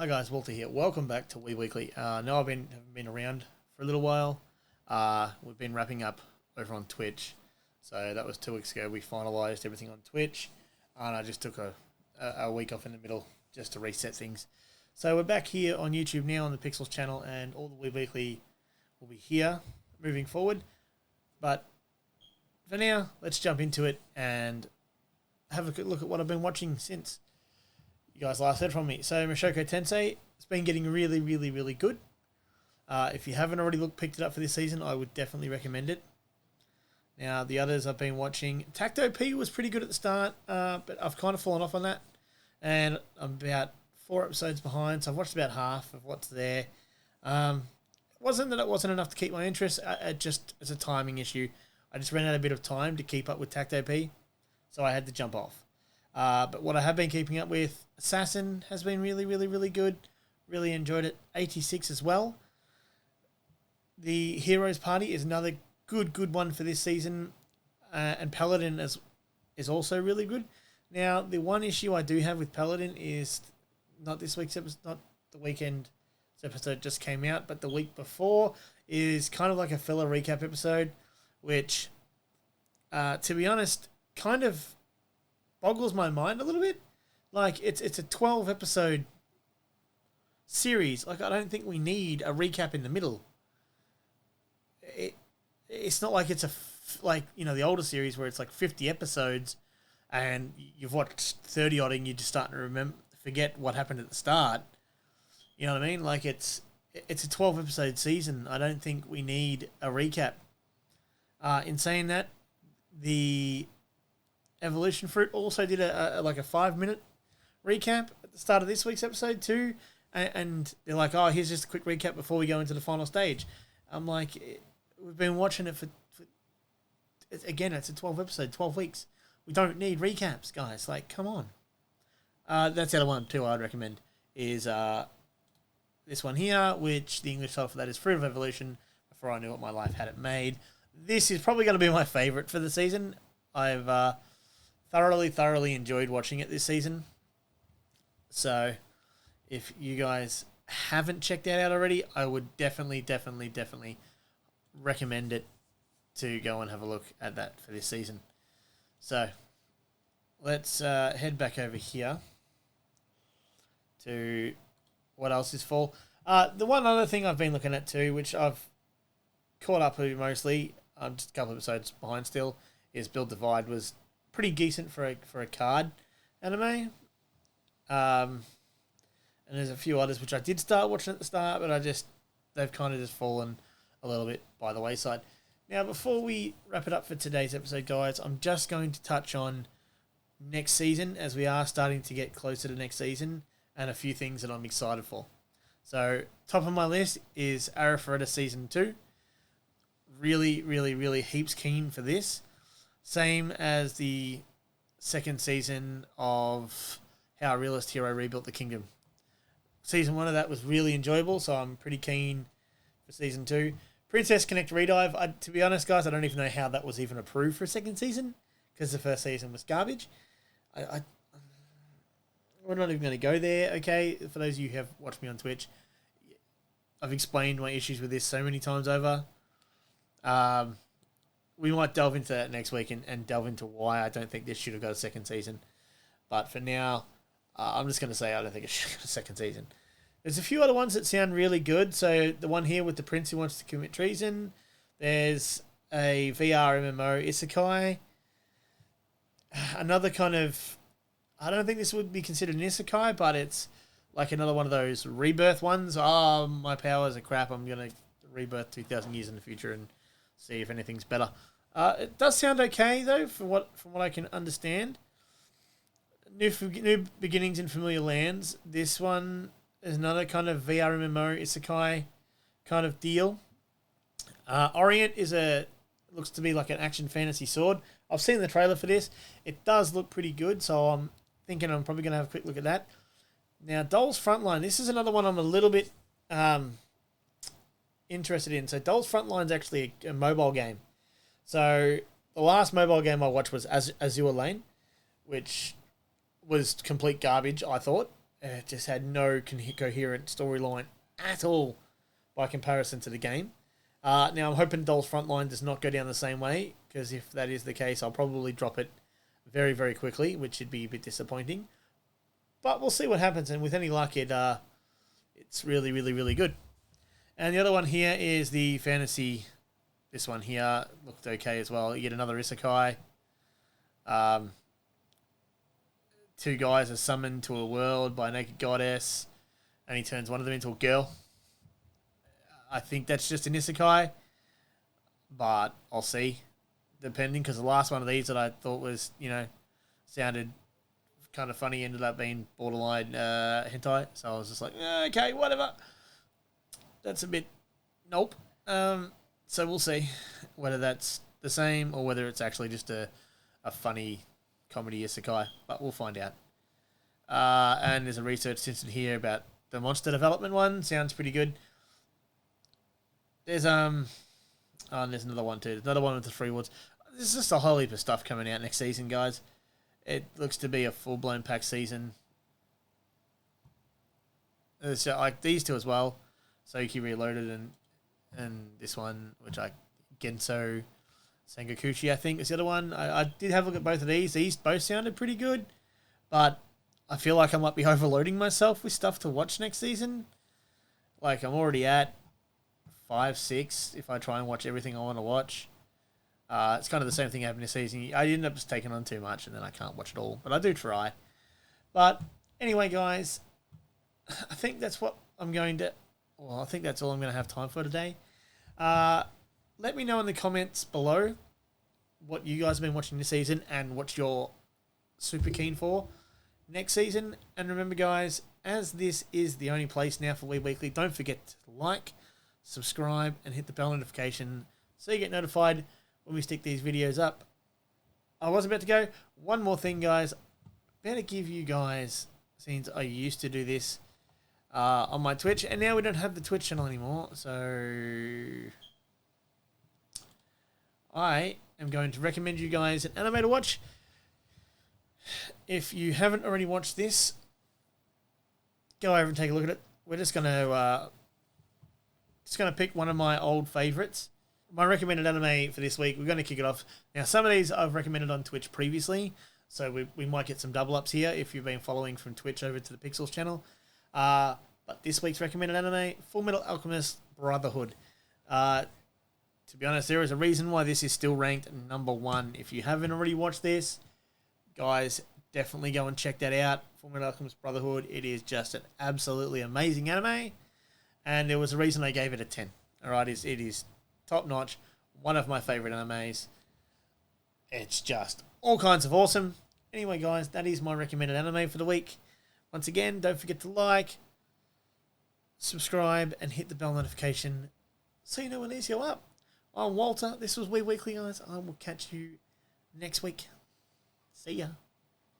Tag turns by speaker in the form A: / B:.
A: Hi guys, Walter here. Welcome back to Weeb Weekly. Now haven't been around for a little while. We've been wrapping up over on Twitch. So that was 2 weeks ago. We finalised everything on Twitch. And I just took a week off in the middle just to reset things. So we're back here on YouTube now on the Pixels channel, and all the Weeb Weekly will be here moving forward. But for now, let's jump into it and have a quick look at what I've been watching since you guys last heard from me. So Mushoku Tensei, it's been getting really good. If you haven't already picked it up for this season, I would definitely recommend it. Now, the others I've been watching, Tacto P was pretty good at the start, but I've kind of fallen off on that. And I'm about 4 episodes behind, so I've watched about half of what's there. It wasn't that it wasn't enough to keep my interest, it's a timing issue. I just ran out a bit of time to keep up with Tacto P, so I had to jump off. But what I have been keeping up with, Assassin has been really good. Really enjoyed it. 86 as well. The Heroes Party is another good one for this season. And Paladin is also really good. Now, the one issue I do have with Paladin is not this week's episode, not the weekend episode just came out, but the week before is kind of like a filler recap episode, which, to be honest, kind of boggles my mind a little bit. Like, it's a 12 episode series. Like, I don't think we need a recap in the middle. It's not like it's the older series where it's like 50 episodes and you've watched 30 odd and you're just starting to forget what happened at the start. You know what I mean? Like, it's a 12 episode season. I don't think we need a recap. In saying that, the Evolution Fruit also did a 5-minute recap at the start of this week's episode too, and they're like, oh, here's just a quick recap before we go into the final stage. I'm like, we've been watching it for again, it's a 12 episode, 12 weeks. We don't need recaps, guys. Like, come on. That's the other one too I'd recommend is this one here, which the English title for that is Fruit of Evolution, Before I Knew What My Life Had It Made. This is probably going to be my favourite for the season. I've thoroughly enjoyed watching it this season. So, if you guys haven't checked that out already, I would definitely recommend it to go and have a look at that for this season. So, let's head back over here to what else is fall. The one other thing I've been looking at too, which I've caught up to mostly, I'm just a couple of episodes behind still, is Build Divide. Was pretty decent for a card anime. And there's a few others which I did start watching at the start, but they've kind of just fallen a little bit by the wayside. Now, before we wrap it up for today's episode, guys, I'm just going to touch on next season, as we are starting to get closer to next season, and a few things that I'm excited for. So, top of my list is Arifureta Season 2. Really heaps keen for this. Same as the second season of How a Realist Hero Rebuilt the Kingdom. Season 1 of that was really enjoyable, so I'm pretty keen for Season 2. Princess Connect Redive, to be honest, guys, I don't even know how that was even approved for a second season, because the first season was garbage. We're not even going to go there, okay? For those of you who have watched me on Twitch, I've explained my issues with this so many times over. We might delve into that next week and delve into why I don't think this should have got a second season. But for now, I'm just going to say I don't think it should have got a second season. There's a few other ones that sound really good. So the one here with the prince who wants to commit treason. There's a VR MMO Isekai. Another kind of, I don't think this would be considered an Isekai, but it's like another one of those rebirth ones. Oh, my powers are crap. I'm going to rebirth 2,000 years in the future and see if anything's better. It does sound okay though, from what I can understand. New beginnings in familiar lands. This one is another kind of VR MMO Isekai kind of deal. Orient looks to be like an action fantasy sword. I've seen the trailer for this. It does look pretty good, so I'm thinking I'm probably going to have a quick look at that. Now, Doll's Frontline. This is another one I'm a little bit interested in. So, Doll's Frontline is actually a mobile game. So, the last mobile game I watched was Azure Lane, which was complete garbage, I thought. It just had no coherent storyline at all by comparison to the game. Now, I'm hoping Doll's Frontline does not go down the same way, because if that is the case, I'll probably drop it very, very quickly, which would be a bit disappointing. But we'll see what happens, and with any luck, it's really, really, really good. And the other one here is the fantasy. This one here looked okay as well. You get another isekai. Two guys are summoned to a world by a naked goddess, and he turns one of them into a girl. I think that's just an isekai, but I'll see, depending, because the last one of these that I thought was, sounded kind of funny ended up being borderline hentai, so I was just like, okay, whatever. That's a bit, nope. So we'll see whether that's the same or whether it's actually just a funny comedy isekai, but we'll find out. And there's a research session here about the monster development one. Sounds pretty good. There's and there's another one too. There's another one with the 3 awards. There's just a whole heap of stuff coming out next season, guys. It looks to be a full-blown pack season. It's like these two as well. Soki Reloaded and this one, which Genso Sengokuchi, I think, is the other one. I did have a look at both of these. These both sounded pretty good, but I feel like I might be overloading myself with stuff to watch next season. Like, I'm already at 5, 6 if I try and watch everything I want to watch. It's kind of the same thing happened this season. I end up just taking on too much and then I can't watch it all, but I do try. But anyway, guys, I think that's what I'm going to... Well, I think that's all I'm going to have time for today. Let me know in the comments below what you guys have been watching this season and what you're super keen for next season. And remember, guys, as this is the only place now for Weeb Weekly, don't forget to like, subscribe, and hit the bell notification so you get notified when we stick these videos up. I was about to go. One more thing, guys. Better give you guys, since I used to do this on my Twitch, and now we don't have the Twitch channel anymore, so I am going to recommend you guys an anime to watch. If you haven't already watched this, go over and take a look at it. We're just gonna pick one of my old favorites. My recommended anime for this week, we're going to kick it off. Now, some of these I've recommended on Twitch previously, so we might get some double ups here if you've been following from Twitch over to the Pixels channel. But this week's recommended anime, Fullmetal Alchemist Brotherhood. To be honest, there is a reason why this is still ranked number 1. If you haven't already watched this, guys, definitely go and check that out. Fullmetal Alchemist Brotherhood. It is just an absolutely amazing anime, and there was a reason I gave it a 10. All right, it is top notch, one of my favorite animes. It's just all kinds of awesome. Anyway, guys, that is my recommended anime for the week. Once again, don't forget to like, subscribe, and hit the bell notification so you know when these go up. I'm Walter. This was Weeb Weekly, guys. I will catch you next week. See ya.